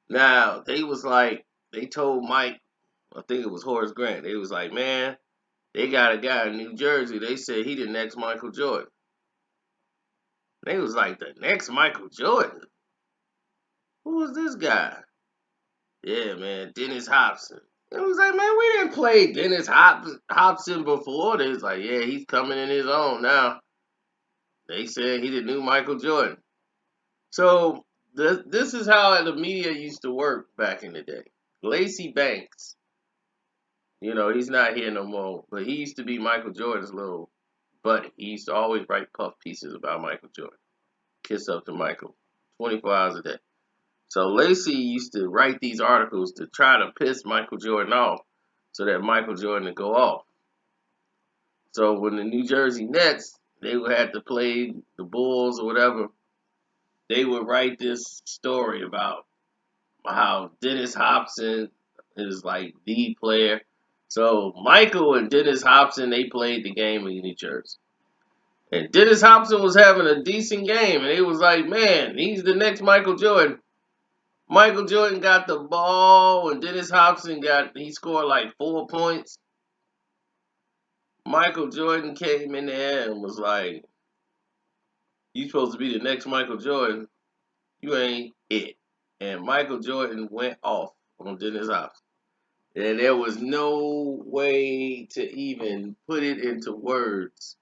Now, they told Mike, I think it was Horace Grant, they was like, man, they got a guy in New Jersey. They said he the next Michael Jordan. They was like, the next Michael Jordan? Who was this guy? Yeah, man, Dennis Hobson. It was like, man, we didn't play Hobson before. They was like, yeah, he's coming in his own now. They said he the new Michael Jordan. So this is how the media used to work back in the day. Lacey Banks, he's not here no more, but he used to be Michael Jordan's little buddy. He used to always write puff pieces about Michael Jordan. Kiss up to Michael, 24 hours a day. So Lacey used to write these articles to try to piss Michael Jordan off so that Michael Jordan would go off. So when the New Jersey Nets, they would have to play the Bulls or whatever, they would write this story about how Dennis Hobson is like the player. So Michael and Dennis Hobson, they played the game in New Jersey. And Dennis Hobson was having a decent game, and it was like, man, he's the next Michael Jordan. Michael Jordan got the ball, and Dennis Hobson he scored like 4 points. Michael Jordan came in there and was like, you supposed to be the next Michael Jordan. You ain't it. And Michael Jordan went off on Dennis Hobson. And there was no way to even put it into words.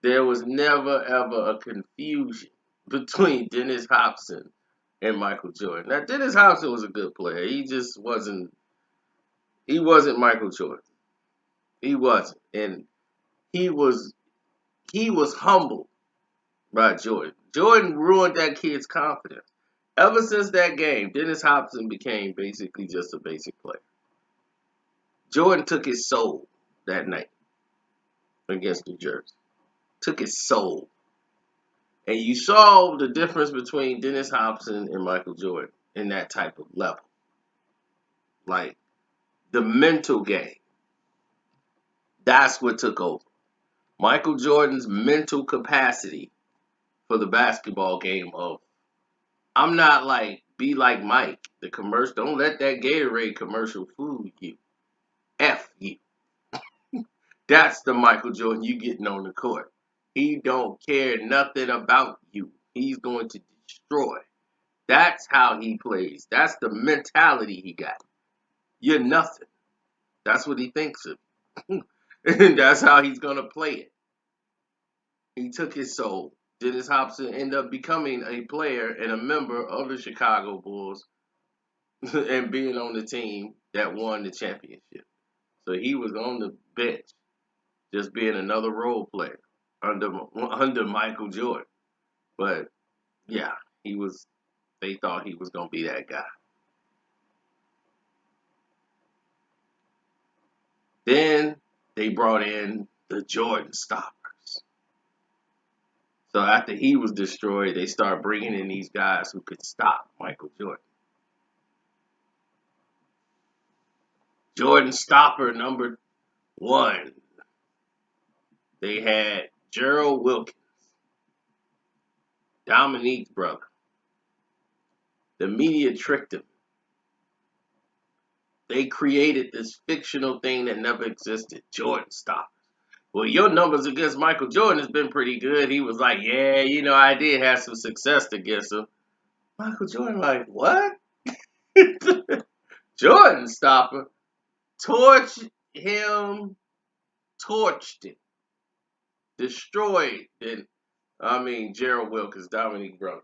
There was never ever a confusion between Dennis Hobson and Michael Jordan. Now Dennis Hobson was a good player. He wasn't Michael Jordan. He wasn't. And he was humbled by Jordan. Jordan ruined that kid's confidence. Ever since that game, Dennis Hobson became basically just a basic player. Jordan took his soul that night against New Jersey. Took his soul. And you saw the difference between Dennis Hobson and Michael Jordan in that type of level. Like the mental game. That's what took over. Michael Jordan's mental capacity for the basketball game of, I'm not like, be like Mike, the commercial. Don't let that Gatorade commercial fool you. F you. That's the Michael Jordan you getting on the court. He don't care nothing about you. He's going to destroy. That's how he plays. That's the mentality he got. You're nothing. That's what he thinks of. And that's how he's going to play it. He took his soul. Dennis Hobson ended up becoming a player and a member of the Chicago Bulls and being on the team that won the championship. So he was on the bench, just being another role player under Michael Jordan. But yeah, they thought he was gonna be that guy. Then they brought in the Jordan stoppers. So after he was destroyed, they started bringing in these guys who could stop Michael Jordan. Jordan stopper number 1. They had Gerald Wilkins, Dominique's brother. The media tricked him. They created this fictional thing that never existed, Jordan stoppers. Well, your numbers against Michael Jordan has been pretty good. He was like, yeah, I did have some success against him. Michael Jordan like, what? Jordan stopper. Torched him, destroyed Gerald Wilkins, Dominique brother.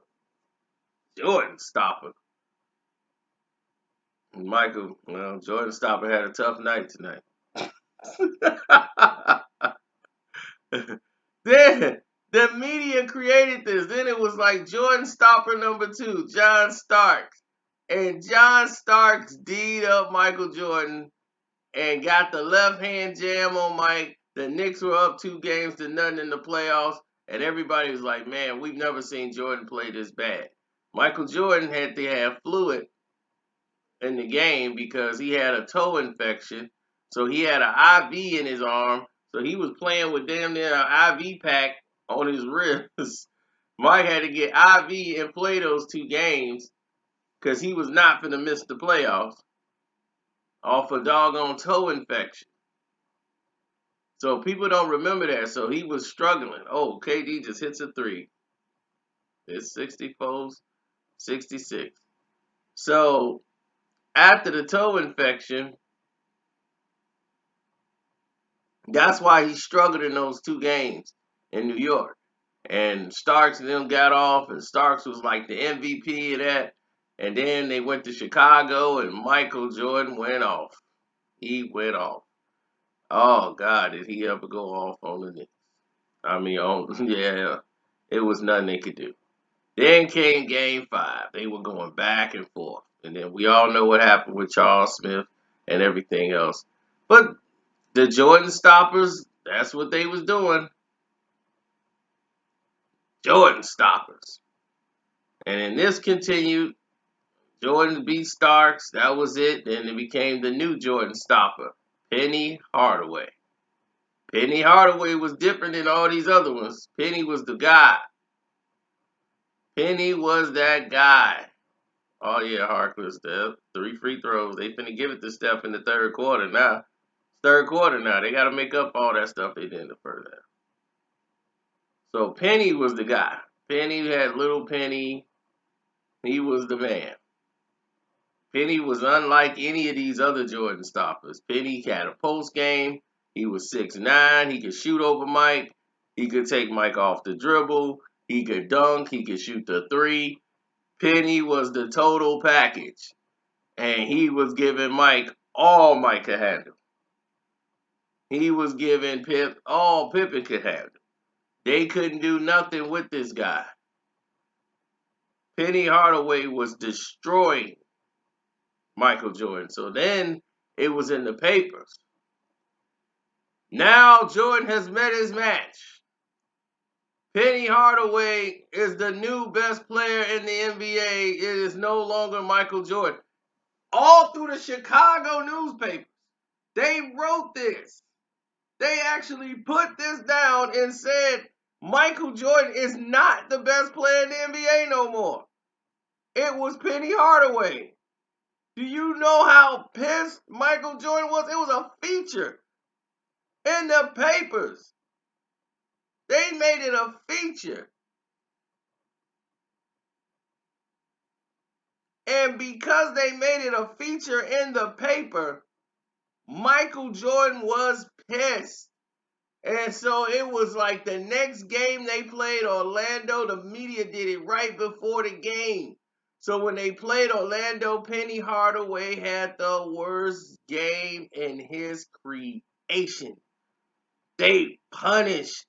Jordan stopper. Jordan stopper had a tough night tonight. Then the media created this. Then it was like Jordan stopper number 2, John Starks. And John Starks D'd up Michael Jordan and got the left hand jam on Mike. The Knicks were up 2-0 in the playoffs. And everybody was like, man, we've never seen Jordan play this bad. Michael Jordan had to have fluid in the game because he had a toe infection. So he had an IV in his arm. So he was playing with damn near an IV pack on his wrist. Mike had to get IV and play those 2 games because he was not finna miss the playoffs off a doggone toe infection. So people don't remember that. So he was struggling. Oh, KD just hits a three. It's 64-66. So after the toe infection, that's why he struggled in those 2 games in New York. And Starks and them got off, and Starks was like the MVP of that. And then they went to Chicago, and Michael Jordan went off. He went off. Oh, God, did he ever go off on the Knicks? I mean, yeah, it was nothing they could do. Then came Game 5. They were going back and forth. And then we all know what happened with Charles Smith and everything else. But the Jordan stoppers, that's what they was doing. Jordan stoppers. And then this continued. Jordan beat Starks. That was it. Then it became the new Jordan stopper, Penny Hardaway. Penny Hardaway was different than all these other ones. Penny was the guy. Penny was that guy. Oh, yeah, Harkless, 3 free throws. They finna give it to Steph in the third quarter now. Third quarter now. They got to make up all that stuff they did in the first half. So Penny was the guy. Penny had little Penny. He was the man. Penny was unlike any of these other Jordan stoppers. Penny had a post game. He was 6'9". He could shoot over Mike. He could take Mike off the dribble. He could dunk. He could shoot the three. Penny was the total package. And he was giving Mike all Mike could handle. He was giving Pip all Pippen could handle. They couldn't do nothing with this guy. Penny Hardaway was destroying Michael Jordan. So then it was in the papers. Now Jordan has met his match. Penny Hardaway is the new best player in the NBA. It is no longer Michael Jordan. All through the Chicago newspapers, they wrote this. They actually put this down and said Michael Jordan is not the best player in the NBA no more. It was Penny Hardaway. Do you know how pissed Michael Jordan was? It was a feature in the papers. They made it a feature. And because they made it a feature in the paper, Michael Jordan was pissed. And so it was like the next game they played Orlando, the media did it right before the game. So when they played Orlando, Penny Hardaway had the worst game in his creation. They punished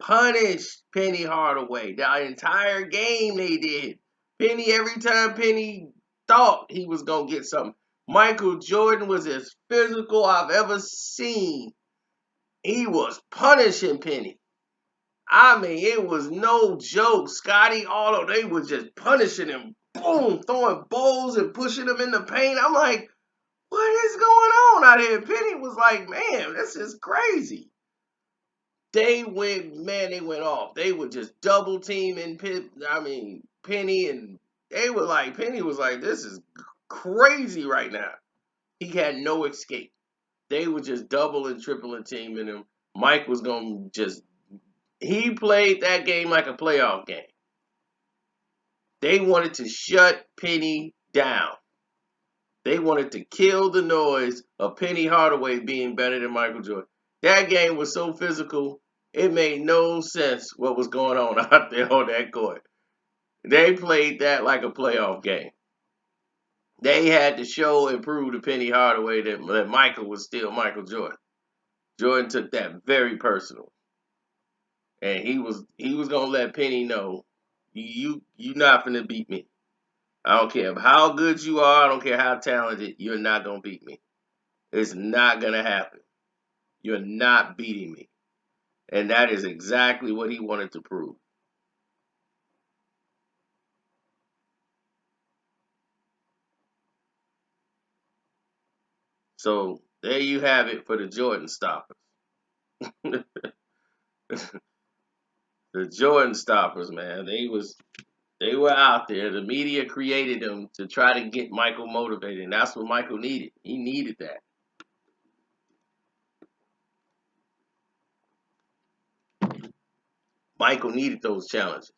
Penny Hardaway. The entire game they did. Penny, every time Penny thought he was going to get something, Michael Jordan was as physical I've ever seen. He was punishing Penny. I mean, it was no joke. Scotty, all they were just punishing him. Boom, throwing bowls and pushing him in the paint. I'm like, what is going on out here? Penny was like, man, this is crazy. They went off. They were just double teaming Penny, and Penny was like, this is crazy right now. He had no escape. They were just double and tripling teaming him. Mike was going to he played that game like a playoff game. They wanted to shut Penny down. They wanted to kill the noise of Penny Hardaway being better than Michael Jordan. That game was so physical, it made no sense what was going on out there on that court. They played that like a playoff game. They had to show and prove to Penny Hardaway that Michael was still Michael Jordan. Jordan took that very personal. And he was gonna let Penny know, you not gonna beat me. I don't care how good you are, I don't care how talented, you're not gonna beat me. It's not gonna happen. You're not beating me. And that is exactly what he wanted to prove. So there you have it for the Jordan stoppers. The Jordan stoppers, man. They were out there. The media created them to try to get Michael motivated, and that's what Michael needed. He needed that. Michael needed those challenges.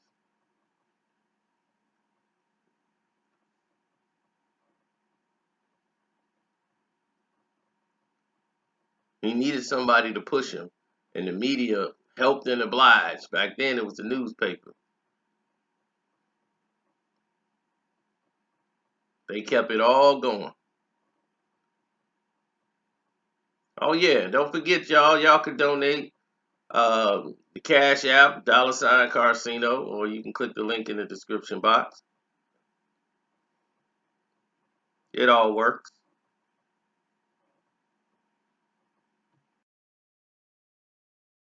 He needed somebody to push him, and the media helped and obliged. Back then, it was the newspaper. They kept it all going. Oh yeah, don't forget, y'all. Y'all could donate the Cash App, $Carcino, or you can click the link in the description box. It all works.